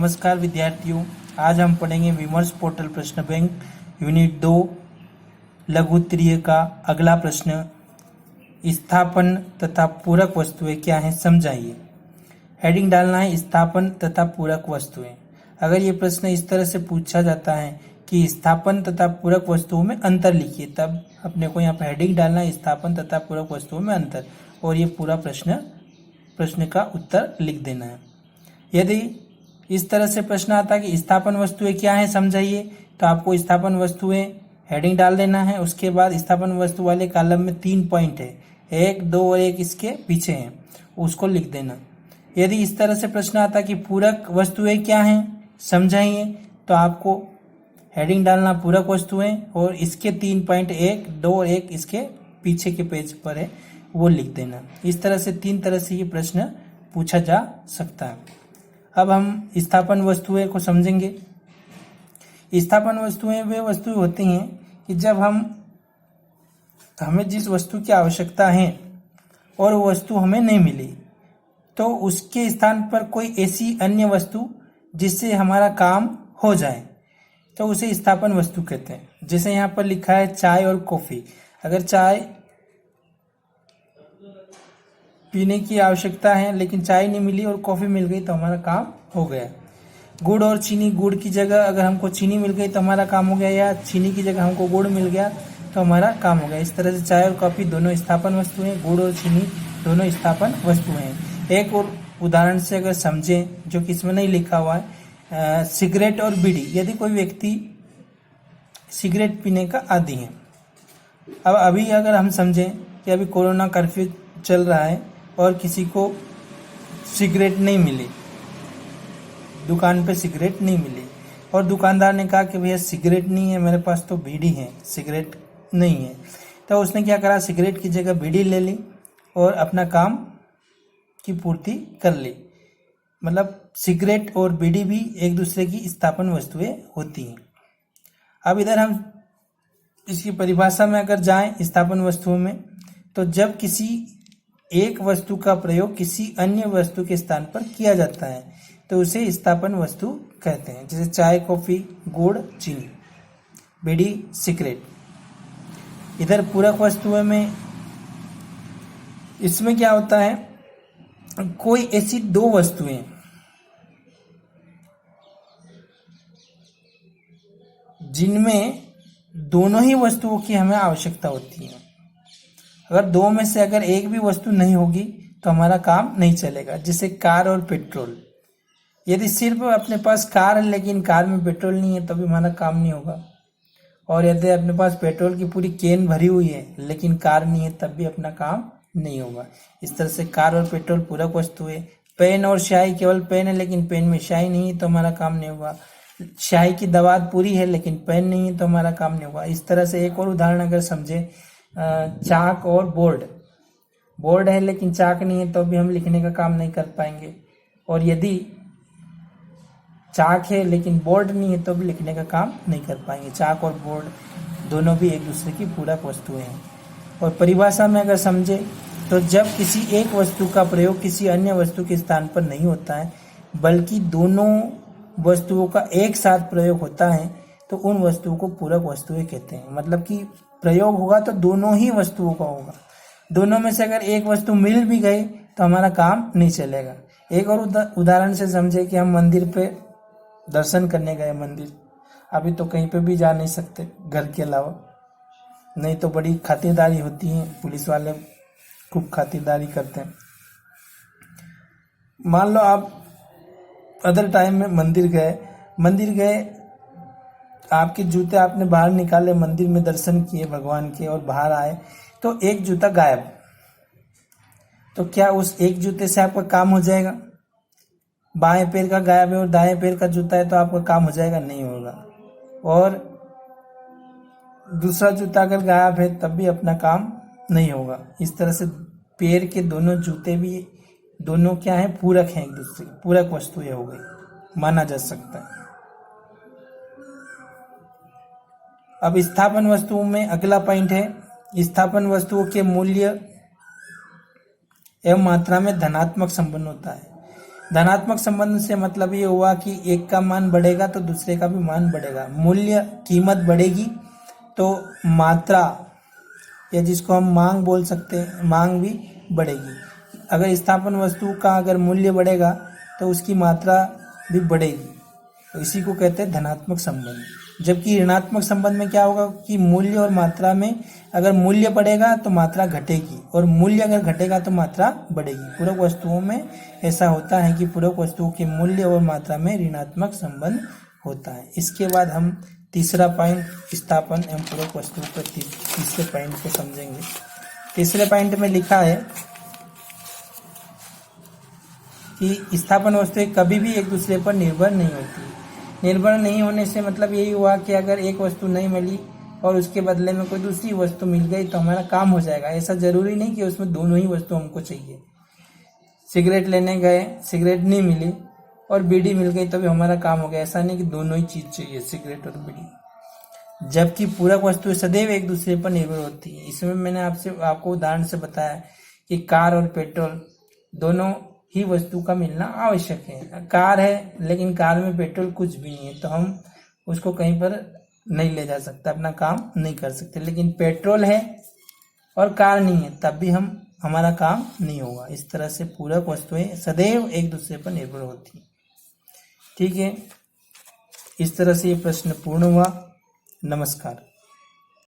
नमस्कार विद्यार्थियों, आज हम पढ़ेंगे विमर्श पोर्टल प्रश्न बैंक यूनिट 2 लघु तृतीय का अगला प्रश्न। स्थापन तथा पूरक वस्तुएं क्या हैं समझाइए। हेडिंग डालना है स्थापन तथा पूरक वस्तुएं। अगर ये प्रश्न इस तरह से पूछा जाता है कि स्थापन तथा पूरक वस्तुओं में अंतर लिखिए, तब अपने को यहाँ पर हेडिंग डालना है स्थापन तथा पूरक वस्तुओं में अंतर, और ये पूरा प्रश्न का उत्तर लिख देना है। यदि इस तरह से प्रश्न आता है कि स्थापन वस्तुएं क्या हैं समझाइए, तो आपको स्थापन वस्तुएं हेडिंग डाल देना है। उसके बाद स्थापन वस्तु वाले कॉलम में 3 पॉइंट है, 1, 2 और 1 इसके पीछे हैं, उसको लिख देना। यदि इस तरह से प्रश्न आता है कि पूरक वस्तुएं क्या हैं समझाइए, तो आपको हेडिंग डालना पूरक वस्तुएं और इसके 3 पॉइंट 1, 2 और 1 इसके पीछे के पेज पर है, वो लिख देना। इस तरह से 3 तरह से ये प्रश्न पूछा जा सकता है। अब हम स्थापन वस्तुएं को समझेंगे। स्थापन वस्तुएं वे वस्तुएं होती हैं कि जब हमें जिस वस्तु की आवश्यकता है और वो वस्तु हमें नहीं मिली, तो उसके स्थान पर कोई ऐसी अन्य वस्तु जिससे हमारा काम हो जाए, तो उसे स्थापन वस्तु कहते हैं। जैसे यहाँ पर लिखा है चाय और कॉफी। अगर चाय पीने की आवश्यकता है लेकिन चाय नहीं मिली और कॉफी मिल गई, तो हमारा काम हो गया। गुड़ और चीनी, गुड़ की जगह अगर हमको चीनी मिल गई तो हमारा काम हो गया, या चीनी की जगह हमको गुड़ मिल गया तो हमारा काम हो गया। इस तरह से चाय और कॉफी दोनों स्थापन वस्तु हैं, गुड़ और चीनी दोनों स्थापन वस्तु हैं। एक और उदाहरण से अगर समझें, जो कि इसमें नहीं लिखा हुआ है, सिगरेट और बीड़ी। यदि कोई व्यक्ति सिगरेट पीने का आदी है, अब अभी अगर हम समझें कि अभी कोरोना कर्फ्यू चल रहा है और किसी को सिगरेट नहीं मिली, दुकान पे सिगरेट नहीं मिली, और दुकानदार ने कहा कि भैया सिगरेट नहीं है मेरे पास, तो बीड़ी है, सिगरेट नहीं है। तो उसने क्या करा, सिगरेट की जगह बीड़ी ले ली और अपना काम की पूर्ति कर ली। मतलब सिगरेट और बीड़ी भी एक दूसरे की स्थापन वस्तुएं होती हैं। अब इधर हम इसकी परिभाषा में अगर जाएं स्थापन वस्तुओं में, तो जब किसी एक वस्तु का प्रयोग किसी अन्य वस्तु के स्थान पर किया जाता है तो उसे स्थापन वस्तु कहते हैं। जैसे चाय, कॉफी, गुड़, चीनी, बीड़ी, सिगरेट। इधर पूरक वस्तुओं में इसमें क्या होता है, कोई ऐसी 2 वस्तुएं जिनमें दोनों ही वस्तुओं की हमें आवश्यकता होती है। अगर 2 में से अगर एक भी वस्तु नहीं होगी तो हमारा काम नहीं चलेगा। जैसे कार और पेट्रोल। यदि सिर्फ अपने पास कार है लेकिन कार में पेट्रोल नहीं है, तभी हमारा काम नहीं होगा। और यदि अपने पास पेट्रोल की पूरी कैन भरी हुई है लेकिन कार नहीं है, तब भी अपना काम नहीं होगा। इस तरह से कार और पेट्रोल पूरक वस्तु है। पेन और स्याही, केवल पेन है लेकिन पेन में स्याही नहीं है, तो हमारा काम नहीं होगा। स्याही की दवात पूरी है लेकिन पेन नहीं है, तो हमारा काम नहीं होगा। इस तरह से एक और उदाहरण अगर समझे, चाक और बोर्ड। बोर्ड है लेकिन चाक नहीं है, तो भी हम लिखने का काम नहीं कर पाएंगे। और यदि चाक है लेकिन बोर्ड नहीं है, तो भी लिखने का काम नहीं कर पाएंगे। चाक और बोर्ड दोनों भी एक दूसरे की पूरक वस्तुएं हैं। और परिभाषा में अगर समझे, तो जब किसी एक वस्तु का प्रयोग किसी अन्य वस्तु के स्थान पर नहीं होता है, बल्कि दोनों वस्तुओं का एक साथ प्रयोग होता है, तो उन वस्तुओं को पूरक वस्तुएं कहते हैं। मतलब कि प्रयोग होगा तो दोनों ही वस्तुओं का होगा। दोनों में से अगर एक वस्तु मिल भी गई तो हमारा काम नहीं चलेगा। एक और उदाहरण से समझे कि हम मंदिर पे दर्शन करने गए। मंदिर अभी तो कहीं पे भी जा नहीं सकते घर के अलावा, नहीं तो बड़ी खातिरदारी होती है, पुलिस वाले खूब खातिरदारी करते हैं। मान लो आप अदर टाइम में मंदिर गए, आपके जूते आपने बाहर निकाले, मंदिर में दर्शन किए भगवान के और बाहर आए, तो एक जूता गायब। तो क्या उस एक जूते से आपका काम हो जाएगा? बाएं पैर का गायब है और दाएं पैर का जूता है, तो आपका काम हो जाएगा? नहीं होगा। और दूसरा जूता अगर गायब है तब भी अपना काम नहीं होगा। इस तरह से पैर के दोनों जूते भी दोनों क्या है, पूरक हैं, एक दूसरे पूरक वस्तुएं हो गई, माना जा सकता है। अब स्थापन वस्तुओं में अगला पॉइंट है, स्थापन वस्तुओं के मूल्य एवं मात्रा में धनात्मक संबंध होता है। धनात्मक संबंध से मतलब ये हुआ कि एक का मान बढ़ेगा तो दूसरे का भी मान बढ़ेगा। मूल्य कीमत बढ़ेगी तो मात्रा या जिसको हम मांग बोल सकते हैं, मांग भी बढ़ेगी। अगर स्थापन वस्तु का अगर मूल्य बढ़ेगा तो उसकी मात्रा भी बढ़ेगी, तो इसी को कहते हैं धनात्मक संबंध। जबकि ऋणात्मक संबंध में क्या होगा कि मूल्य और मात्रा में अगर मूल्य बढ़ेगा तो मात्रा घटेगी और मूल्य अगर घटेगा तो मात्रा बढ़ेगी। पूरक वस्तुओं में ऐसा होता है कि पूरक वस्तुओं के मूल्य और मात्रा में ऋणात्मक संबंध होता है। इसके बाद हम तीसरा पॉइंट स्थापन एवं पूरक वस्तुओं के तीसरे पॉइंट को समझेंगे। तीसरे पॉइंट में लिखा है कि स्थापन वस्तुएं कभी भी एक दूसरे पर निर्भर नहीं होती। निर्भर नहीं होने से मतलब यही हुआ कि अगर एक वस्तु नहीं मिली और उसके बदले में कोई दूसरी वस्तु मिल गई तो हमारा काम हो जाएगा। ऐसा जरूरी नहीं कि उसमें दोनों ही वस्तु हमको चाहिए। सिगरेट लेने गए, सिगरेट नहीं मिली और बीड़ी मिल गई तो भी हमारा काम हो गया। ऐसा नहीं कि दोनों ही चीज चाहिए, सिगरेट और बीड़ी। जबकि पूरक वस्तुएं सदैव एक दूसरे पर निर्भर होती है। इसमें मैंने आपको उदाहरण से बताया कि कार और पेट्रोल दोनों ही वस्तु का मिलना आवश्यक है। कार है लेकिन कार में पेट्रोल कुछ भी नहीं है तो हम उसको कहीं पर नहीं ले जा सकते, अपना काम नहीं कर सकते। लेकिन पेट्रोल है और कार नहीं है तब भी हमारा काम नहीं होगा। इस तरह से पूरक वस्तुएं सदैव एक दूसरे पर निर्भर होती है। ठीक है, इस तरह से ये प्रश्न पूर्ण हुआ। नमस्कार।